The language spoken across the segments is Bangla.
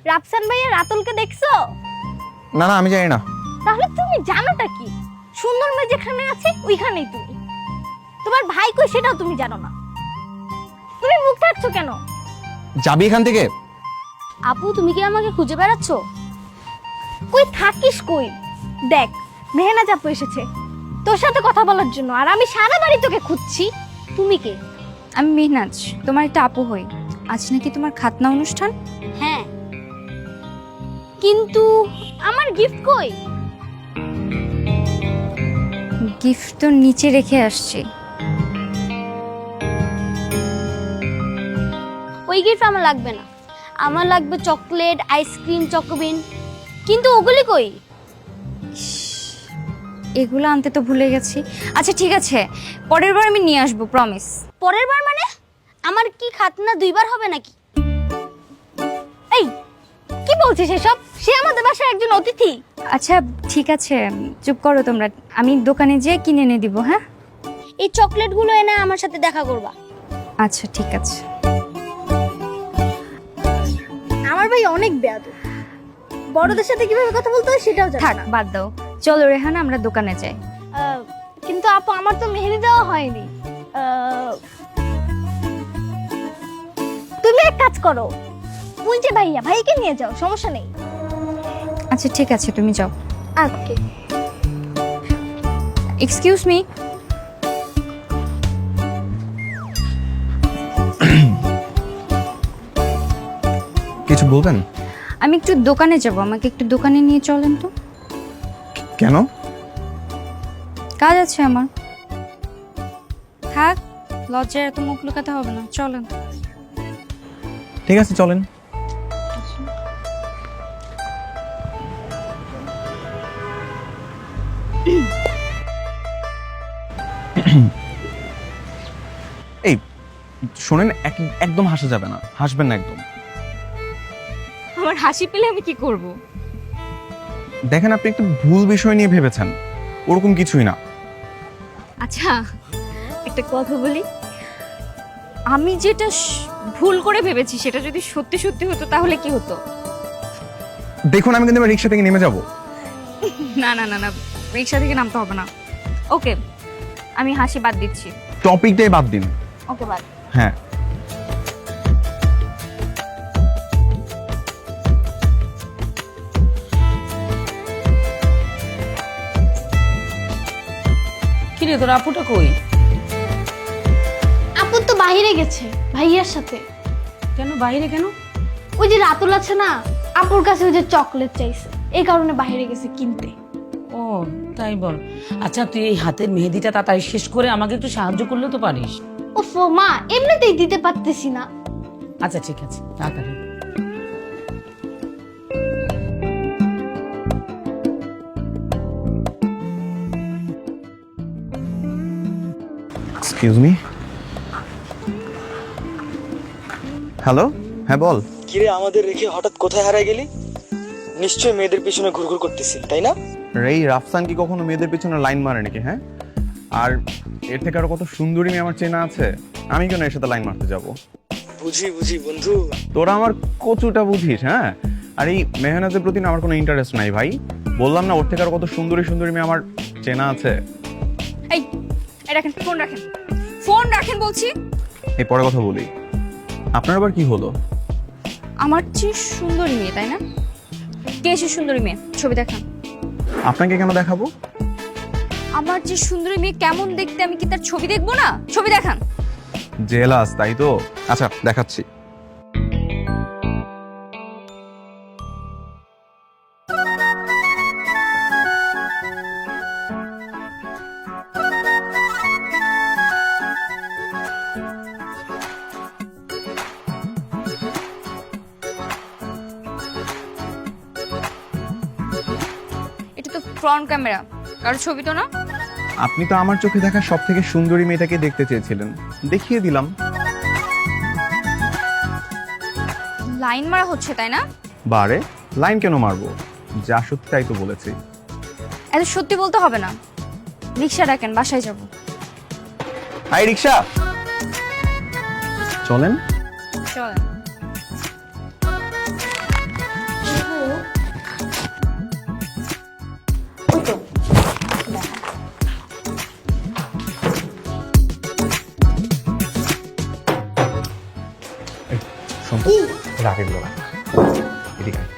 রাফসান ভাইয়া রাতুলকে দেখছো? না না, আমি জানি না। তাহলে তুমি জানোটা কি? সুন্দর মেয়ে যেখানে আছে ওইখানেই তুমি। তোমার ভাই কই সেটাও তুমি জানো না। তুমি মুখ থাকছো কেন? যাবি এখান থেকে? আপু তুমি কি আমাকে খুঁজে বেড়াচ্ছ? কই থাকিস কই? দেখ মেহনাজ আপু এসেছে তোর সাথে কথা বলার জন্য, আর আমি সারা বাড়ি তোকে খুঁজছি। তুমি কে? আমি মেহনাজ, তোমার একটা আপু হই। আজ নাকি তোমার খাতনা অনুষ্ঠান? হ্যাঁ, কিন্তু আমার গিফট কই? গিফট তো নিচে রেখে আসছি। ওই গিফট আমার লাগবে না, আমার লাগবে চকলেট, আইসক্রিম, চকোবিন। কিন্তু ওগুলি কই? এগুলো আনতে তো ভুলে গেছি। আচ্ছা ঠিক আছে, পরের বার আমি নিয়ে আসবো, প্রমিস। পরের বার মানে? আমার কি খাতনা দুইবার হবে নাকি? এই কি বলছিস এসব? সে আমাদের বাসার একজন অতিথি। আচ্ছা ঠিক আছে, চুপ করো তোমরা, আমি দোকানে যেয়ে কিনে এনে দিব। হ্যাঁ এই চকলেটগুলো এনে আমার সাথে দেখা করবা। আচ্ছা ঠিক আছে। আমার ভাই অনেক বেয়াদব, বড়দের সাথে কিভাবে কথা বলতে হয় সেটাও জানে থাক না। বাদ দাও, চলো রেহানা আমরা দোকানে যাই। কিন্তু আপু আমার তো মেহেদি দেওয়া হয়নি। তুমি এক কাজ করো, ওই যে ভাইকে নিয়ে যাও, সমস্যা নেই। আচ্ছা ঠিক আছে, তুমি যাও। ওকে। Excuse me. কিছু বলবেন? আমি একটু দোকানে যাব, আমাকে একটু দোকানে নিয়ে চলেন তো। কেন? কাজ আছে আমার। থাক, লজ্জায় এত মুখ লুকাতে হবে না, চলেন। ঠিক আছে, চলেন। এই শোনেন, একদম হাসা যাবে না, হাসবেন না একদম। আমার হাসি পেলে আমি কি করব? দেখেন, আপনি একটু ভুল বিষয় নিয়ে ভেবেছেন, ওরকম কিছুই না। আচ্ছা একটা কথা বলি, আমি যেটা ভুল করে ভেবেছি সেটা যদি সত্যি সত্যি হতো তাহলে কি হতো? দেখুন, আমি কিন্তু এবার রিক্সা থেকে নেমে যাব। না না না না, রিক্সা থেকে নামতে হবে না। ওকে, আমি হাসি বাদ দিচ্ছি। টপিকটাই বাদ দিন। ওকে বাদ। হ্যাঁ, কিরে তোর আপুটা কই? আপু তো বাইরে গেছে ভাইয়ার সাথে। কেন বাইরে কেন? ওই যে রাতুল আছে না, আপুর কাছে ওই যে চকলেট চাইছে, এই কারণে বাইরে গেছে কিনতে। ও তাই বল। আচ্ছা তুই এই হাতের মেহেদিটা তাড়াতাড়ি শেষ করে আমাকে একটু সাহায্য করলে তো পারিস। ওফ মা, এমনিতেই দিতে পারতেছি না। আচ্ছা ঠিক আছে, তাড়াতাড়ি। Excuse me. হ্যালো, হ্যাঁ বল। কিরে আমাদের রেখে হঠাৎ কোথায় হারায় গেলি? নিশ্চয়ই মেয়েদের পিছনে ঘুরঘুর করতেছি, তাই না? এই রাফসান কি কখনো মেয়েদের পিছনে লাইন মারে নাকি? হ্যাঁ, আর এর থেকে আরো কত সুন্দরী মেয়ে আমার চেনা আছে, আমি কেন এর সাথে লাইন মারতে যাব? বুঝি বুঝি বন্ধু। তোরা আমার কচুটা বুঝিস? হ্যাঁ, আর এই মেহনাতের প্রতি না আমার কোনো ইন্টারেস্ট নাই ভাই। বললাম না, ওর থেকে আরো কত সুন্দরী সুন্দরী মেয়ে আমার চেনা আছে। এই রাখেন ফোন, রাখেন ফোন, রাখেন বলছি। এই পরে কথা বলি। আপনার আবার কি হলো? আমার চেয়ে সুন্দরী মেয়ে, তাই না? কে সে সুন্দরী মেয়ে? ছবি দেখান। আপনাকে কেন দেখাবো? আমার যে সুন্দরী মেয়ে কেমন দেখতে, আমি কি তার ছবি দেখবো না? ছবি দেখান। জেলাস তাই তো? আচ্ছা দেখাচ্ছি। এটা তো ফ্রন্ট ক্যামেরা, কারো ছবি তো না। আপনি তো আমার চোখে দেখা সব থেকে সুন্দরী মেয়েটাকে দেখতে চেয়েছিলেন, দেখিয়ে দিলাম। লাইন মারা হচ্ছে তাই না? বারে লাইন কেন মারবো? যা সত্যি তাই তো বলেছি। এত সত্যি বলতে হবে না, রিক্সা ডাকেন, বাসায় যাব। হাই রিক্সা, চলেন। চলেন। এগুলো রাখ। এদিকে আয়।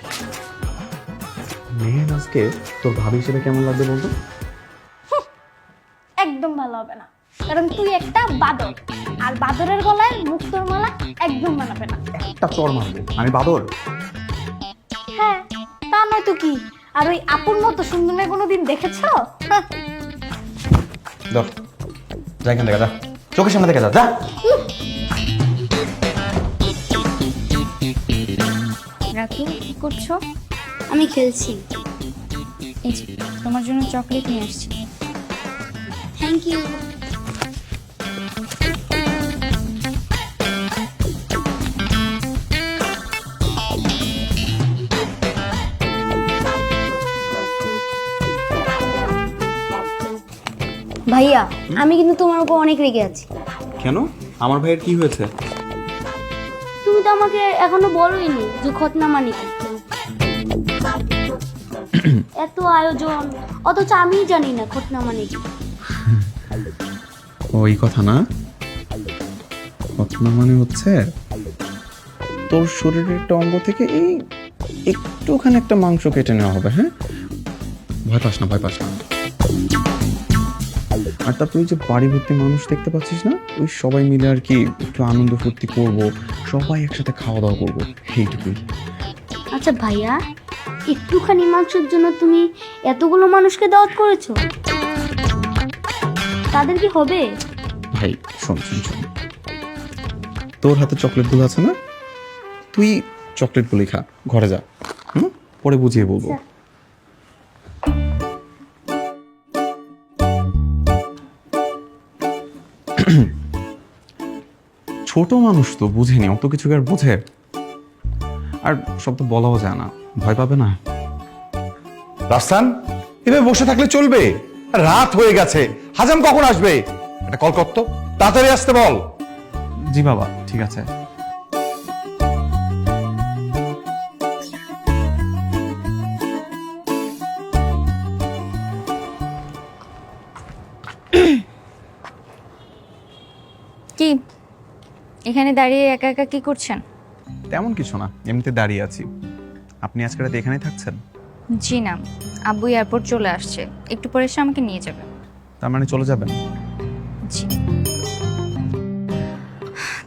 মেহের আজকে তোর ভাবি হিসেবে কেমন লাগবে বলতো? একদম ভালো হবে না, কারণ তুই একটা বাদর, আর বাদরের গলায় মুক্তোর মালা একদম মানাবে না। একটা চর মারবো আমি বাদর? হ্যাঁ, তা নয় তো কি। আর ওই আপুর মতো সুন্দর মেয়ে কোনোদিন দেখেছো? হ্যাঁ। ধর, যা এখান থেকে, যা চোখের সামনে থেকে, যা যা। রাতু কি করছো? আমি খেলছি। এই যে তোমার জন্য চকলেট নিয়ে আসছি। Thank you. ভাইয়া, আমি কিন্তু তোমার উপর অনেক রেগে আছি। কেন? আমার ভাইয়ের কি হয়েছে? তুমি তো আমাকে এখনো বলোইনি যে খতনা মানে কি। এত আয়োজন, অথচ আমিই জানি না খতনা মানে কি। ওই কথা না, ঘটনা মানে হচ্ছে তোর শরীরের একটা অঙ্গ থেকে এই একটুখানি একটা মাংস কেটে নেওয়া হবে। হ্যাঁ, ভয় পাস না, ভয় পাস না। আর তারপরে ওই যে বাড়ি ভর্তি মানুষ দেখতে পাচ্ছিস না, ওই সবাই মিলে আর কি একটু আনন্দ ফুর্তি করবো, সবাই একসাথে খাওয়া দাওয়া করবো, এইটুকুই। আচ্ছা ভাইয়া, একটুখানি মাংসের জন্য তুমি এতগুলো মানুষকে দাওয়াত করেছো, তাদের কি হবে? ভাই শোন শোন শোন, তোর হাতে চকলেটগুলো আছে না, তুই চকলেটগুলোই খা, ঘরে যা। পরে বুঝিয়ে বলবো। ছোট মানুষ তো বুঝেনি, অত কিছু আর বুঝে, আর সব তো বলাও যায় না, ভয় পাবে না। রাফসান, এভাবে বসে থাকলে চলবে? রাত হয়ে গেছে, হাজাম কখন আসবে? একটা কল করতো, তাড়াতাড়ি আসতে বল। জি বাবা, ঠিক আছে। কি এখানে দাঁড়িয়ে একা একা কি করছেন? তেমন কিছু না, এমনিতে দাঁড়িয়ে আছি। আপনি আজকে রাতে এখানেই থাকছেন? জি না, আব্বু এয়ারপোর্ট চলে আসছে, একটু পরে এসে আমাকে নিয়ে যাবে। তার মানে চলে যাবেন? জি।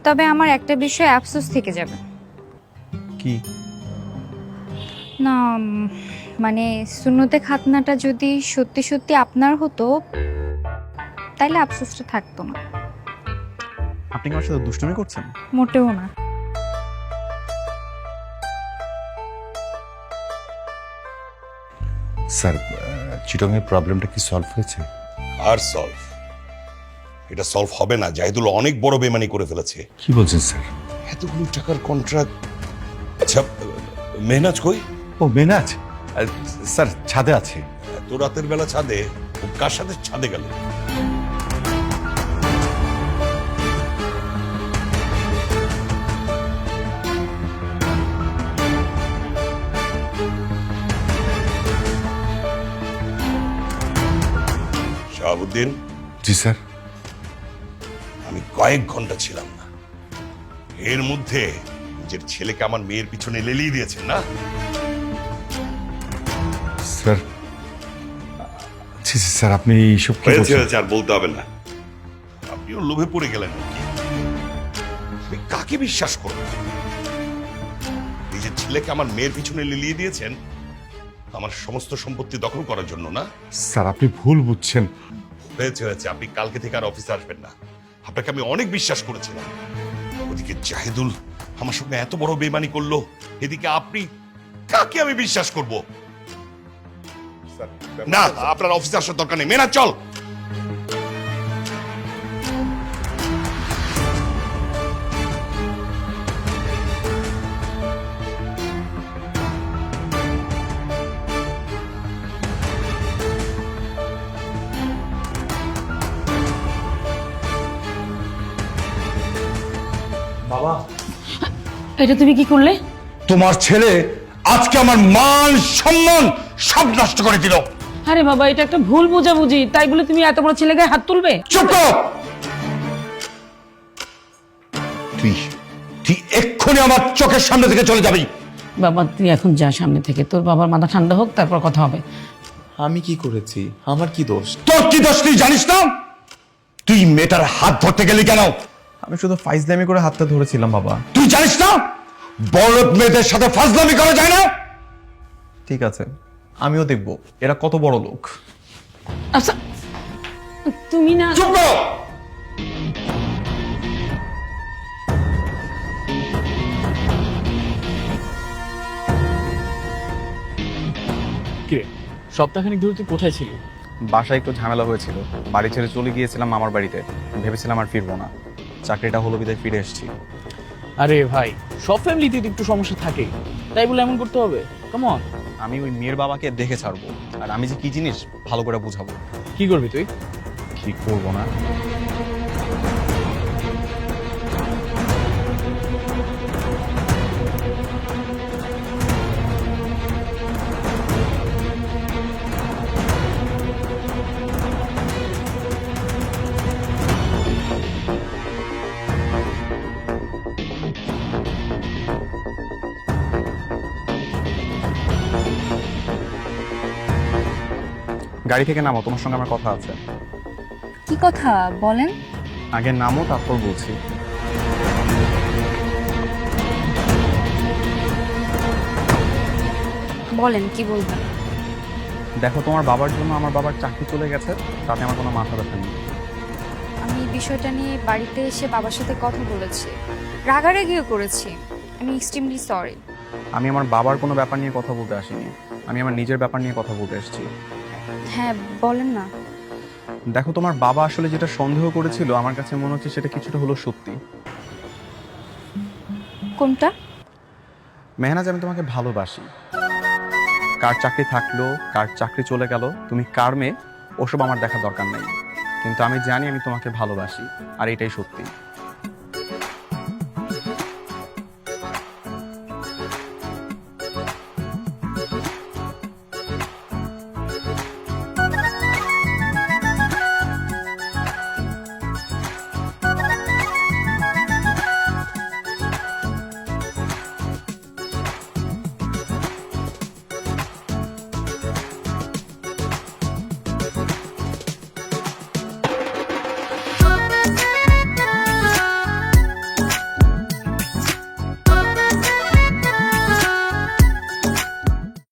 তবে আমার একটা বিষয়ে আফসোস থেকে যাবে। কি? না মানে সুন্নতে খাতনাটা যদি সত্যি সত্যি আপনার হতো তাইলে আফসোসটা থাকতো না। আপনি কি আমার সাথে দুষ্টুমি করছেন? মোটেও না। স্যার, চিটং এর প্রবলেমটা কি সলভ হয়েছে? আর সলভ? এটা সলভ হবে না, জাহিদুল অনেক বড় বেমানি করে ফেলেছে। কি বলছেন স্যার? এতগুলো টাকার কন্ট্রাক্ট। আচ্ছা, মেহনাজ কই? ও মেনাজ, স্যার ছাদে আছে। এত রাতের বেলা ছাদে? ও কার সাথে ছাদে গেল? শাহাবুদ্দিন, জি স্যার। আমি কয়েক ঘন্টা ছিলাম না, এর মধ্যে নিজের ছেলেকে আমার মেয়ের পিছনে লেলিয়ে দিয়েছেন না? স্যার, জি জি স্যার, আপনি এইসব কি হয়েছে বলছেন? হয়েছে, আর বলতে হবে না। আপনিও লোভে পড়ে গেলেন নাকি? আপনি কাকে বিশ্বাস করবেন? নিজের ছেলেকে আমার মেয়ের পিছনে লেলিয়ে দিয়েছেন আমার সমস্ত সম্পত্তি দখল করার জন্য না? স্যার, আপনি ভুল বুঝছেন। হয়েছে হয়েছে, আপনি কালকে থেকে আর অফিসে আসবেন না। আপনাকে আমি অনেক বিশ্বাস করেছিলাম। ওদিকে জাহিদুল আমার সঙ্গে এত বড় বেমানি করলো, এদিকে আপনি, কাকে আমি বিশ্বাস করব? না, আপনার অফিসে আসার দরকার নেই। মেনা, চল। বাবা, এটা তুমি কি করলে? তোমার ছেলে আজকে আমার মান সম্মান সব নষ্ট করে দিল। আরে বাবা, এটা একটা ভুল বোঝাবুঝি, তাই বলে তুমি এত বড় ছেলে গায়ে হাত তুলবে? চুপ কর। তুই তুই এক্ষুনি আমার চোখের সামনে থেকে চলে যাবি। বাবা তুই এখন যা সামনে থেকে, তোর বাবার মাথা ঠান্ডা হোক, তারপর কথা হবে। আমি কি করেছি? আমার কি দোষ? তোর কি দোষ তুই জানিস না? তুই মেয়েটার হাত ধরতে গেলি কেন? আমি শুধু ফাইজলামি করে হাতটা ধরেছিলাম বাবা। তুই জানিস না বড় মেয়েদের সাথে ফাজলামি করা যায় না? ঠিক আছে, আমিও দেখবো এরা কত বড় লোক। আচ্ছা তুমি না চুপ করো। কিরে, সপ্তাহখানিক ধরে তুই কোথায় ছিলি? বাসায় একটু ঝামেলা হয়েছিল, বাড়ি ছেড়ে চলে গিয়েছিলাম মামার বাড়িতে। ভেবেছিলাম আর ফিরবো না, চাকরিটা হলো বিদায় ফিরে এসেছি। আরে ভাই, সব ফ্যামিলিতে একটু সমস্যা থাকে, তাই বলে এমন করতে হবে? কেমন? আমি ওই মেয়ের বাবাকে দেখে ছাড়বো, আর আমি যে কি জিনিস ভালো করে বুঝাবো। কি করবি তুই? কি করবো না? গাড়ি থেকে নামো, তোমার সঙ্গে আমার কথা আছে। কি কথা বলেন? আগে নামো, তারপর বলছি। বলেন কি বলবেন। দেখো, তোমার বাবার জন্য আমার বাবার চাকরি চলে গেছে, তাতে আমার কোনো মাথা ব্যথা নেই। আমি বিষয়টা নিয়ে বাড়িতে এসে বাবার সাথে কথা বলেছি, রাগারাগিও করেছি। আমি এক্সট্রিমলি সরি। আমি আমার বাবার কোনো ব্যাপার নিয়ে কথা বলতে আসিনি, আমি আমার নিজের ব্যাপার নিয়ে কথা বলতে এসেছি। হ্যাঁ বলেন না। দেখো, তোমার বাবা আসলে যেটা সন্দেহ করেছিল, আমার কাছে মনে হচ্ছে সেটা কিছুটা হলো সত্যি। কোনটা? মেহনাজ, আমি তোমাকে ভালোবাসি। কার চাকরি থাকলো, কার চাকরি চলে গেল, তুমি কার মেয়ে, ওসব আমার দেখার দরকার নেই। কিন্তু আমি জানি আমি তোমাকে ভালোবাসি, আর এটাই সত্যি।